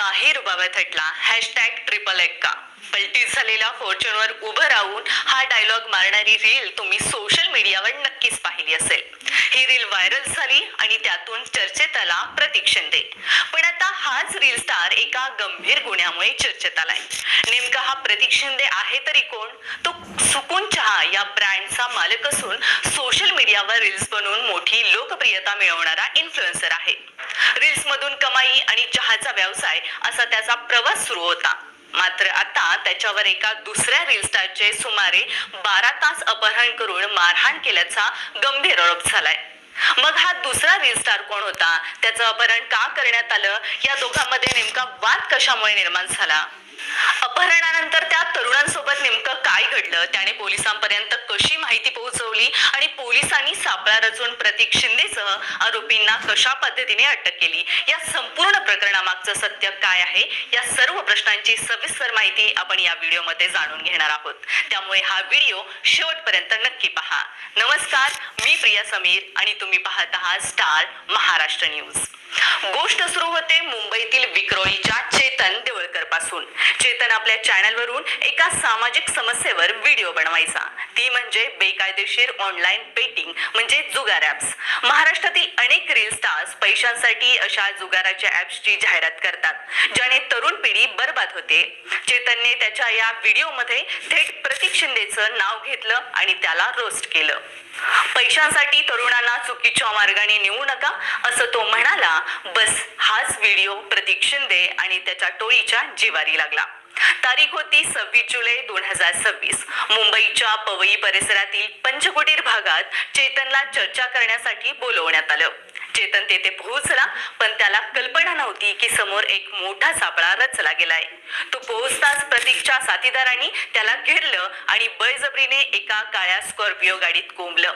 काही रुबाबा थटला #ट्रिपल एक्का पलटीत झालेल्या फॉर्च्यूनवर उभं राहून हा डायलॉग मारणारी रील तुम्ही सोशल मीडियावर नक्कीच पाहिली असेल. ही रील व्हायरल झाली आणि त्यातून चर्चेत आला प्रतीक शिंदे. पण आता हाच रील स्टार एका गंभीर गुन्ह्यामुळे चर्चेत आलाय. नेमका हा प्रतीक शिंदे आहे तरी कोण? तो सुकून चहा या ब्रँडचा मालक असून सोशल मीडियावर रील्स बनवून मोठी लोकप्रियता मिळवणारा इन्फ्लुएन्सर आहे. रील्स मधून कमाई आणि चहाचा व्यवसाय असा त्याचा प्रवास सुरू होता. मात्र आता त्याच्यावर एका दुसऱ्या रील स्टारचे सुमारे 12 तास अपहरण करून मारहाण केल्याचा गंभीर आरोप झालाय. मग हा दुसरा रील स्टार कोण होता? त्याचं अपहरण का करण्यात आलं? या दोघांमध्ये नेमका वाद कशामुळे निर्माण झाला? अपहरणानंतर त्या तरुणांसोबत नेमकं काय घडलं? त्याने पोलिसांपर्यंत कशी माहिती पोहोचवली आणि पोलिसांनी सापळा रचून प्रतीक शिंदेसह आरोपींना कशा पद्धतीने अटक केली? या संपूर्ण प्रकरणामागचं सत्य काय आहे? या सर्व प्रश्नांची सविस्तर माहिती आपण या व्हिडिओमध्ये जाणून घेणार आहोत. त्यामुळे हा व्हिडिओ शेवटपर्यंत नक्की पहा. नमस्कार, मी प्रिया समीर आणि तुम्ही पाहत आहात स्टार महाराष्ट्र न्यूज. गोष्ट सुरू होते मुंबईतील विक्रोळीच्या चेतन देवळकर पासून. चेतन आपल्या चॅनलवरून एका सामाजिक समस्येवर व्हिडिओ बनवायचा, ती म्हणजे बेकायदेशीर ऑनलाईन बेटिंग म्हणजे जुगार ॲप्स. महाराष्ट्रातील अनेक रील स्टार्स पैशांसाठी अशा जुगाराच्या ॲप्सची जाहिरात करतात, ज्याने तरुण पिढी बर्बाद होते. चेतनने त्याच्या या व्हिडिओमध्ये थेट प्रतीक शिंदेचं नाव घेतलं आणि त्याला रोस्ट केलं. पैशांसाठी तरुणांना चुकीच्या मार्गाने नेऊ नका असं तो म्हणाला. बस हाच व्हिडिओ प्रतीक शिंदे आणि त्याच्या टोळीच्या जिवारी लागला. तारीख होती 26 जुलै 2026. मुंबईच्या पवई परिसरातील पंचकुटीर भागात चेतनला चर्चा करण्यासाठी बोलवण्यात आलं. चेतन तेथे पोहोचला, पण त्याला कल्पना नव्हती की समोर एक मोठा सापळा रचला गेलाय. तो पोहोचताच प्रतीकच्या साथीदारांनी त्याला घेरलं आणि बळजबरीने एका काळ्या स्कॉर्पिओ गाडीत कोंबलं.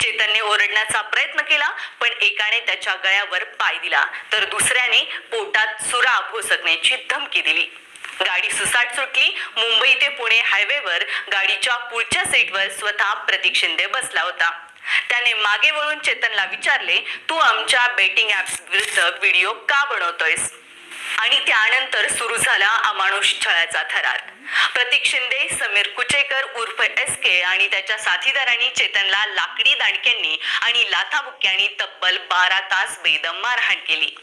चेतनने ओरडण्याचा प्रयत्न केला, पण एकाने त्याच्या गळ्यावर पाय दिला तर दुसऱ्याने पोटात सुरा भोसकण्याची धमकी दिली. गाडी सुसाट सुटली. मुंबई ते पुणे हायवेवर गाडीच्या पुढच्या सीटवर स्वतः प्रतीक शिंदे बसला होता. त्याने मागे वळून चेतनला विचारले, तू आमच्या बेटिंग ॲप्स विरुद्ध व्हिडिओ का बनवतोयस? आणि त्यानंतर सुरू झाला अमानुष छळाचा थरार. प्रतीक शिंदे, समीर कुचेकर उर्फ SK आणि त्याच्या साथीदारांनी चेतनला लाकडी दांडक्यांनी आणि लाथाबुक्क्यांनी तब्बल 12 तास बेदम मारहाण केली.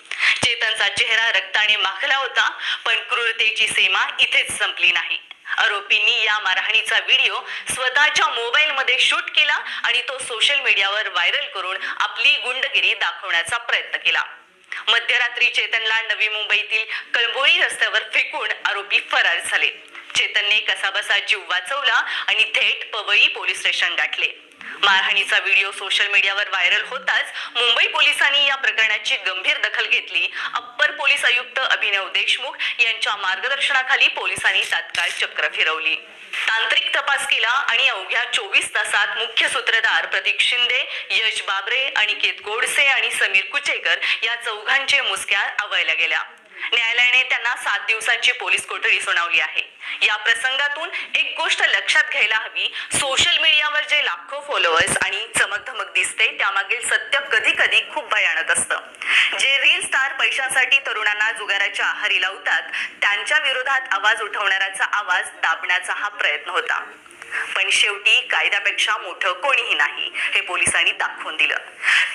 चेतनचा चेहरा रक्ताने माखला होता, पण क्रूरतेची सीमा इथेच संपली नाही. आरोपींनी या मारहाणीचा व्हिडिओ स्वतःच्या मोबाईलमध्ये शूट केला आणि तो सोशल मीडियावर व्हायरल करून आपली गुंडगिरी दाखवण्याचा प्रयत्न केला. मध्यरात्री चेतनला नवी मुंबईतील कळंबोळी रस्त्यावर फेकून आरोपी फरार झाले. चेतनने कसाबसा जीव वाचवला आणि थेट पवई पोलीस स्टेशन गाठले. मारहाणीचा व्हिडिओ सोशल मीडियावर व्हायरल होताच मुंबई पोलिसांनी या प्रकरणाची गंभीर दखल घेतली. अप्पर पोलीस आयुक्त अभिनव देशमुख यांच्या मार्गदर्शनाखाली पोलिसांनी तात्काळ चक्र फिरवली. तांत्रिक तपास केला आणि अवघ्या 24 तासात मुख्य सूत्रधार प्रतीक शिंदे, यश बाबरे, अनिकेत गोडसे आणि समीर कुचेकर या चौघांचे मुसक्या आवळल्या गेल्या. न्यायालयाने त्यांना 7 दिवसांची पोलीस कोठडी सुनावली आहे. या प्रसंगातून एक गोष्ट लक्षात घ्यायला हवी, सोशल मीडियावर जे लाखो फॉलोअर्स आणि चमकधमक दिसते त्यामागील सत्य कधी कधी खूप भयानक असतं. जे रील स्टार पैशांसाठी तरुणांना जुगाराच्या आहारी लावतात, त्यांच्या विरोधात आवाज उठवणाऱ्याचा आवाज दाबण्याचा हा प्रयत्न होता. पण शेवटी कायद्यापेक्षा मोठं कोणीही नाही हे पोलिसांनी दाखवून दिलं.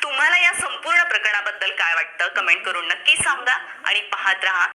तुम्हाला या संपूर्ण प्रकरणाबद्दल काय वाटतं? कमेंट करून नक्की सांगा आणि पाहत रहा